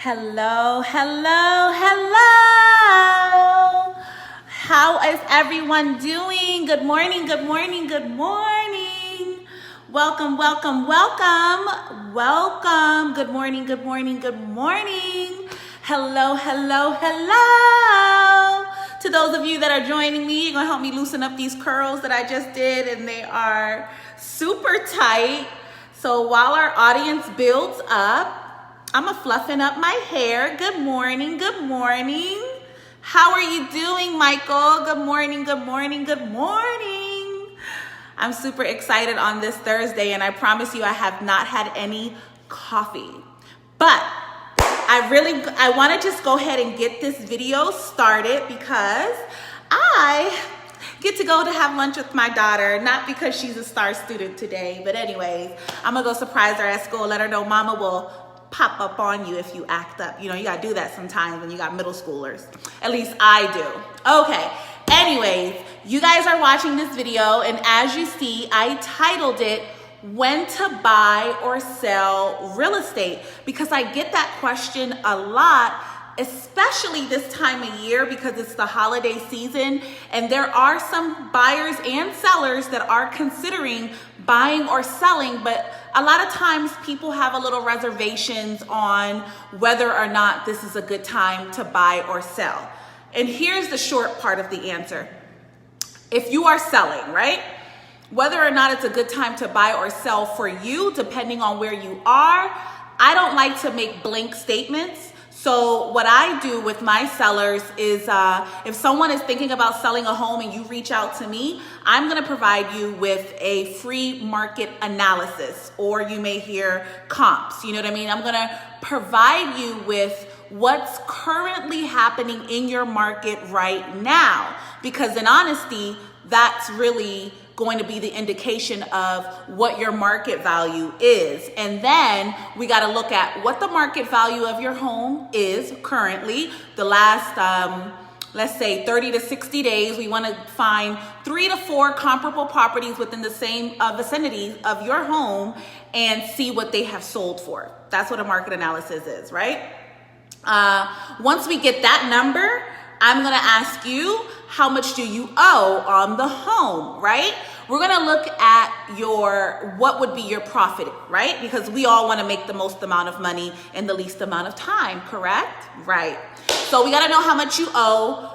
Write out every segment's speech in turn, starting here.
Hello, hello, hello. How is everyone doing? Good morning, good morning, good morning. Welcome, welcome, welcome. Welcome. Good morning, good morning, good morning. Hello, hello, hello. To those of you that are joining me, you're gonna help me loosen up these curls that I just did, and they are super tight. So while our audience builds up, I'm fluffing up my hair. Good morning, good morning. How are you doing, Michael? Good morning, good morning, good morning. I'm super excited on this Thursday, and I promise you I have not had any coffee. But I want to just go ahead and get this video started because I get to go to have lunch with my daughter, not because she's a star student today, but anyways, I'm gonna go surprise her at school, let her know mama will pop up on you if you act up. You know, you gotta do that sometimes when you got middle schoolers. At least I do. Okay, anyways, you guys are watching this video, and as you see, I titled it, When to Buy or Sell Real Estate, because I get that question a lot, especially this time of year because it's the holiday season, and there are some buyers and sellers that are considering buying or selling, but a lot of times people have a little reservations on whether or not this is a good time to buy or sell. And here's the short part of the answer. If you are selling, right? Whether or not it's a good time to buy or sell for you, depending on where you are, I don't like to make blank statements. So what I do with my sellers is if someone is thinking about selling a home and you reach out to me, I'm gonna provide you with a free market analysis, or you may hear comps, you know what I mean? I'm gonna provide you with what's currently happening in your market right now, because in honesty, that's really going to be the indication of what your market value is. And then we got to look at what the market value of your home is currently. The last, let's say 30 to 60 days, we want to find 3 to 4 comparable properties within the same vicinity of your home and see what they have sold for. That's what a market analysis is, right? Once we get that number, I'm gonna ask you, how much do you owe on the home, right? We're gonna look at what would be your profit, right? Because we all wanna make the most amount of money in the least amount of time, correct? Right. So we gotta know how much you owe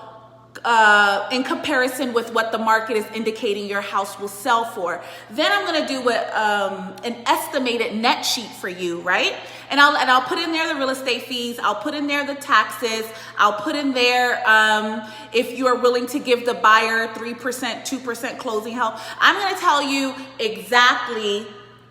in comparison with what the market is indicating your house will sell for. Then I'm gonna do an estimated net sheet for you, right? And I'll put in there the real estate fees, I'll put in there the taxes, I'll put in there if you're willing to give the buyer 3%, 2% closing help. I'm gonna tell you exactly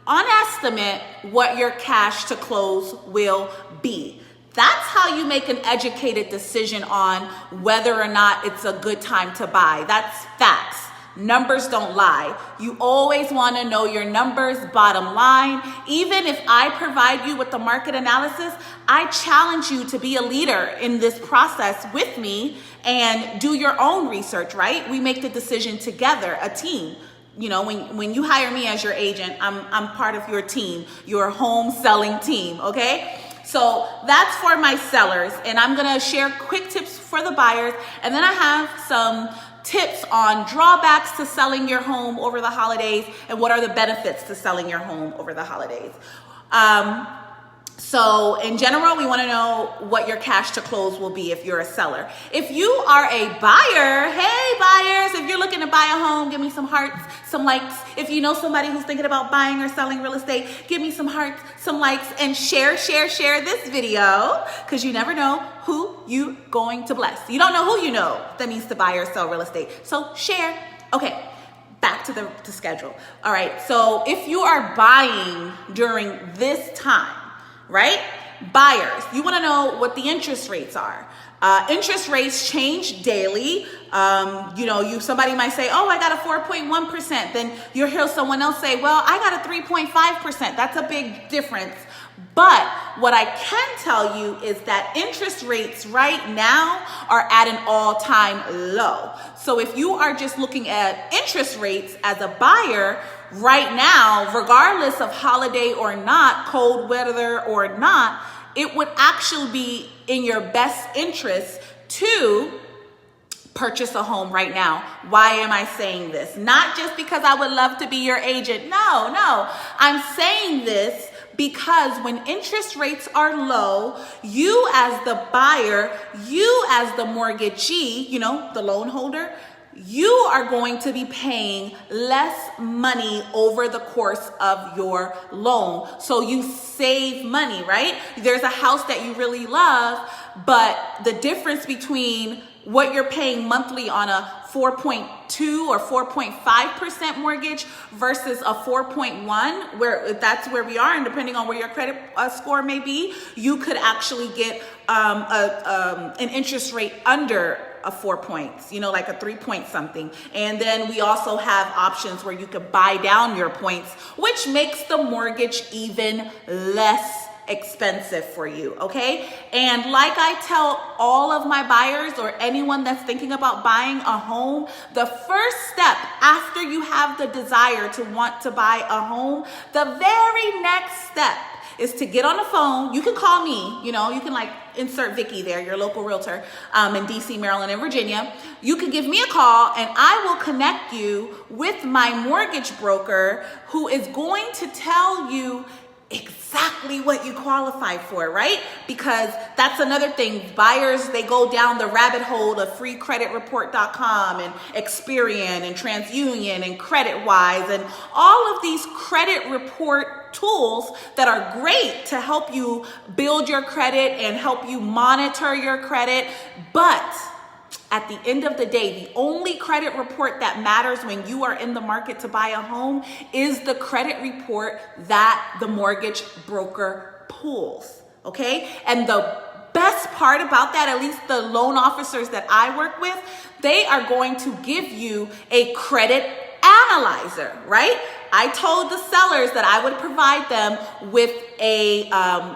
on estimate what your cash to close will be. That's how you make an educated decision on whether or not it's a good time to buy. That's facts. Numbers don't lie. You always want to know your numbers, bottom line. Even if I provide you with the market analysis, I challenge you to be a leader in this process with me and do your own research, right? We make the decision together, a team. You know, when you hire me as your agent, I'm part of your team, your home selling team, okay? So that's for my sellers, and I'm gonna share quick tips for the buyers, and then I have some tips on drawbacks to selling your home over the holidays and what are the benefits to selling your home over the holidays. So in general, we want to know what your cash to close will be if you're a seller. If you are a buyer, hey buyers, if you're looking to buy a home, give me some hearts, some likes. If you know somebody who's thinking about buying or selling real estate, give me some hearts, some likes, and share this video, because you never know who you going to bless. You don't know who you know that means to buy or sell real estate. So share. Okay. Back to the schedule. All right. So if you are buying during this time, right? Buyers, you want to know what the interest rates are. Interest rates change daily. Somebody might say, oh, I got a 4.1%. Then you'll hear someone else say, well, I got a 3.5%. That's a big difference. But what I can tell you is that interest rates right now are at an all-time low. So if you are just looking at interest rates as a buyer, right now, regardless of holiday or not, cold weather or not, it would actually be in your best interest to purchase a home right now. Why am I saying this? Not just because I would love to be your agent. No. I'm saying this because when interest rates are low, you as the buyer, you as the mortgagee, the loan holder, you are going to be paying less money over the course of your loan. So you save money, right? There's a house that you really love, but the difference between what you're paying monthly on a 4.2 or 4.5% mortgage versus a 4.1, where that's where we are, and depending on where your credit score may be, you could actually get an interest rate under a 4 points, like a 3 point something. And then we also have options where you could buy down your points, which makes the mortgage even less expensive for you, okay? And like I tell all of my buyers or anyone that's thinking about buying a home, the first step after you have the desire to want to buy a home, the very next step is to get on the phone. You can call me, you can insert Vicky there, your local realtor in DC, Maryland, and Virginia. You can give me a call and I will connect you with my mortgage broker who is going to tell you exactly what you qualify for, right? Because that's another thing. Buyers, they go down the rabbit hole of freecreditreport.com and Experian and TransUnion and CreditWise and all of these credit report tools that are great to help you build your credit and help you monitor your credit. But at the end of the day, the only credit report that matters when you are in the market to buy a home is the credit report that the mortgage broker pulls, okay? And the best part about that, at least the loan officers that I work with, they are going to give you a credit analyzer, right? I told the sellers that I would provide them with a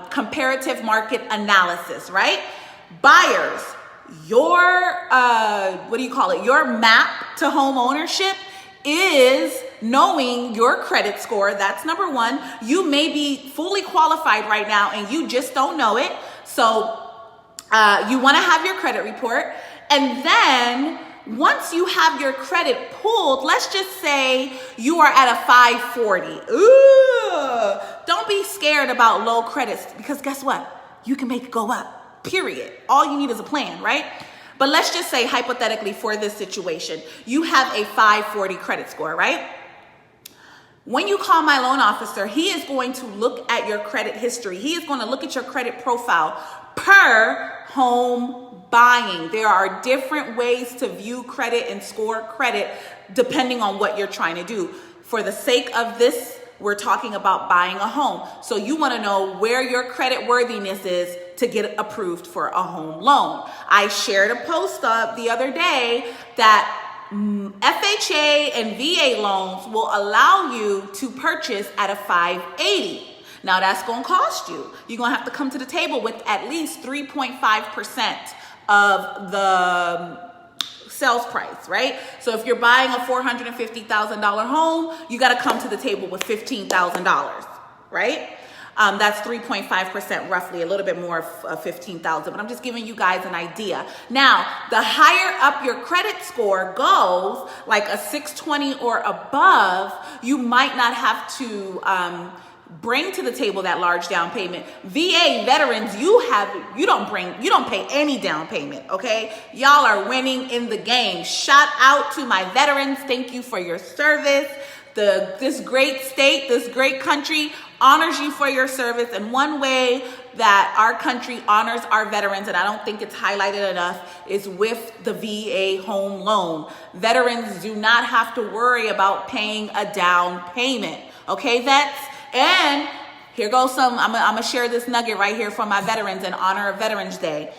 comparative market analysis, right? Buyers, your your map to home ownership is knowing your credit score. That's number one. You may be fully qualified right now and you just don't know it. So you want to have your credit report. And then once you have your credit pulled, let's just say you are at a 540. Ooh, don't be scared about low credits, because guess what? You can make it go up. Period. All you need is a plan, right? But let's just say hypothetically for this situation, you have a 540 credit score, right? When you call my loan officer, he is going to look at your credit history. He is going to look at your credit profile per home buying. There are different ways to view credit and score credit depending on what you're trying to do. For the sake of this, we're talking about buying a home. So you want to know where your credit worthiness is to get approved for a home loan. I shared a post up the other day that FHA and VA loans will allow you to purchase at a 580. Now that's going to cost you. You're going to have to come to the table with at least 3.5% of the sales price, right? So if you're buying a $450,000 home, you got to come to the table with $15,000, right? That's 3.5% roughly, a little bit more of 15,000, but I'm just giving you guys an idea. Now, the higher up your credit score goes, like a 620 or above, you might not have to bring to the table that large down payment. VA veterans, you don't pay any down payment, okay? Y'all are winning in the game. Shout out to my veterans. Thank you for your service. This great state, this great country honors you for your service. And one way that our country honors our veterans, and I don't think it's highlighted enough, is with the VA home loan. Veterans do not have to worry about paying a down payment, okay, vets? And here goes I'm gonna share this nugget right here from my veterans in honor of Veterans Day.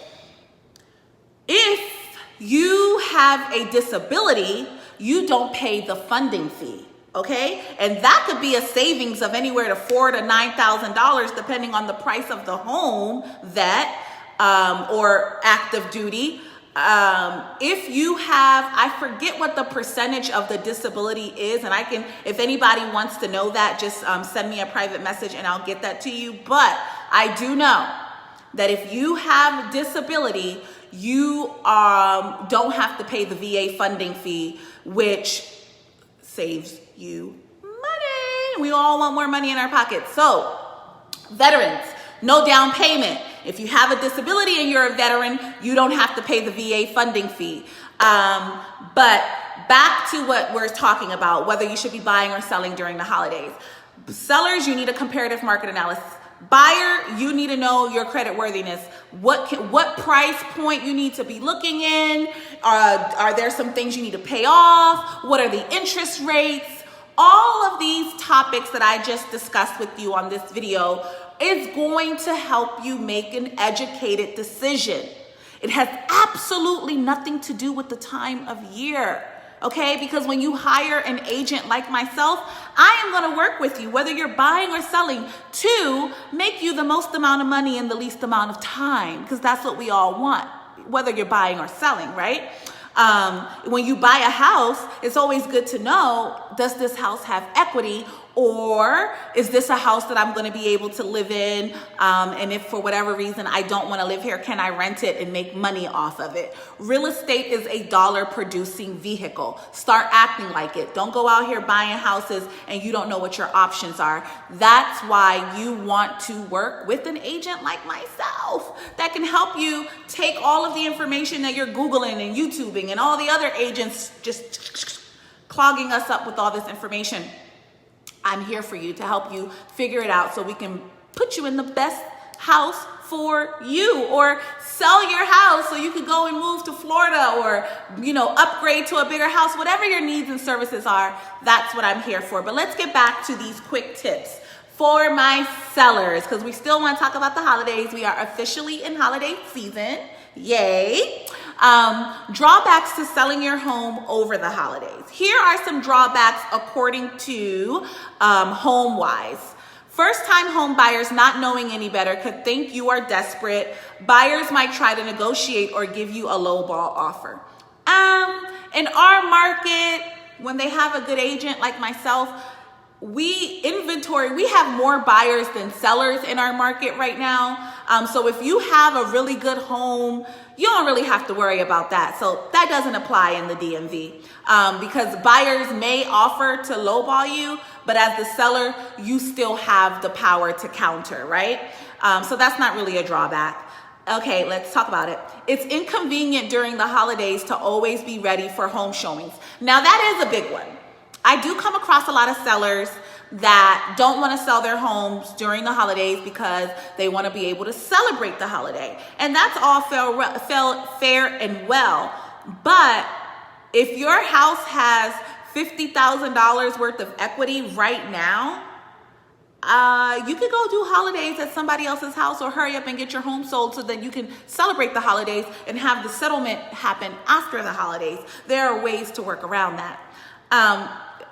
If you have a disability, you don't pay the funding fee, okay? And that could be a savings of anywhere to $4,000 to $9,000 depending on the price of the home, vet, or active duty. If you have, I forget what the percentage of the disability is, and if anybody wants to know that, just send me a private message and I'll get that to you. But I do know that if you have disability, you don't have to pay the VA funding fee, which saves you money. We all want more money in our pockets. So, veterans, no down payment. If you have a disability and you're a veteran, you don't have to pay the VA funding fee. But back to what we're talking about, whether you should be buying or selling during the holidays. Sellers, you need a comparative market analysis. Buyer, you need to know your credit worthiness. What price point you need to be looking in? Are there some things you need to pay off? What are the interest rates? All of these topics that I just discussed with you on this video is going to help you make an educated decision. It has absolutely nothing to do with the time of year. Okay, because when you hire an agent like myself, I am going to work with you, whether you're buying or selling, to make you the most amount of money in the least amount of time, because that's what we all want, whether you're buying or selling, right? When you buy a house, it's always good to know, does this house have equity, or is this a house that I'm going to be able to live in? And if for whatever reason I don't want to live here, can I rent it and make money off of it? Real estate is a dollar producing vehicle. Start acting like it. Don't go out here buying houses and you don't know what your options are. That's why you want to work with an agent like myself that can help you take all of the information that you're Googling and YouTubing and all the other agents just clogging us up with all this information. I'm here for you to help you figure it out so we can put you in the best house for you, or sell your house so you could go and move to Florida, or, upgrade to a bigger house. Whatever your needs and services are, that's what I'm here for. But let's get back to these quick tips for my sellers, because we still want to talk about the holidays. We are officially in holiday season. Yay. Drawbacks to selling your home over the holidays. Here are some drawbacks according to HomeWise. First-time home buyers, not knowing any better, could think you are desperate. Buyers might try to negotiate or give you a lowball offer. In our market, when they have a good agent like myself, we have more buyers than sellers in our market right now. So if you have a really good home, you don't really have to worry about that. So that doesn't apply in the DMV, because buyers may offer to lowball you, but as the seller, you still have the power to counter, right? So that's not really a drawback. Okay, let's talk about it. It's inconvenient during the holidays to always be ready for home showings. Now that is a big one. I do come across a lot of sellers that don't want to sell their homes during the holidays because they want to be able to celebrate the holiday. And that's all fair and well. But if your house has $50,000 worth of equity right now, you could go do holidays at somebody else's house, or hurry up and get your home sold so that you can celebrate the holidays and have the settlement happen after the holidays. There are ways to work around that.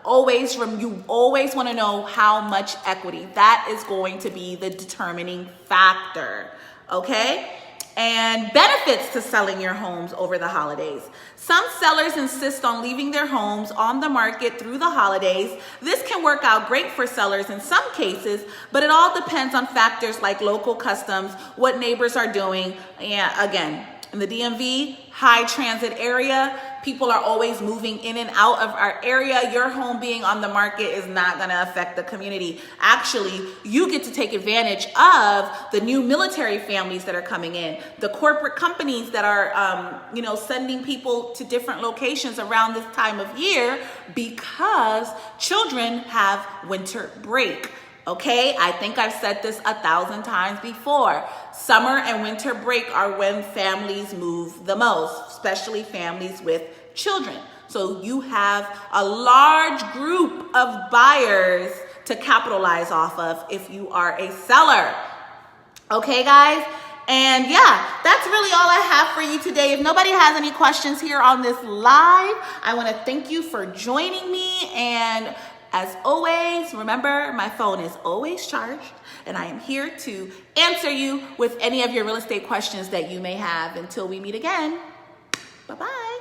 You always want to know how much equity. That is going to be the determining factor, okay? And benefits to selling your homes over the holidays. Some sellers insist on leaving their homes on the market through the holidays. This can work out great for sellers in some cases, but it all depends on factors like local customs, what neighbors are doing. And again, in the DMV, high transit area, people are always moving in and out of our area. Your home being on the market is not going to affect the community. Actually, you get to take advantage of the new military families that are coming in, the corporate companies that are, sending people to different locations around this time of year because children have winter break. Okay, I think I've said this 1,000 times before. Summer and winter break are when families move the most, especially families with children. So you have a large group of buyers to capitalize off of if you are a seller. Okay, guys? And yeah, that's really all I have for you today. If nobody has any questions here on this live, I want to thank you for joining me. And as always, remember, my phone is always charged, and I am here to answer you with any of your real estate questions that you may have. Until we meet again, bye-bye.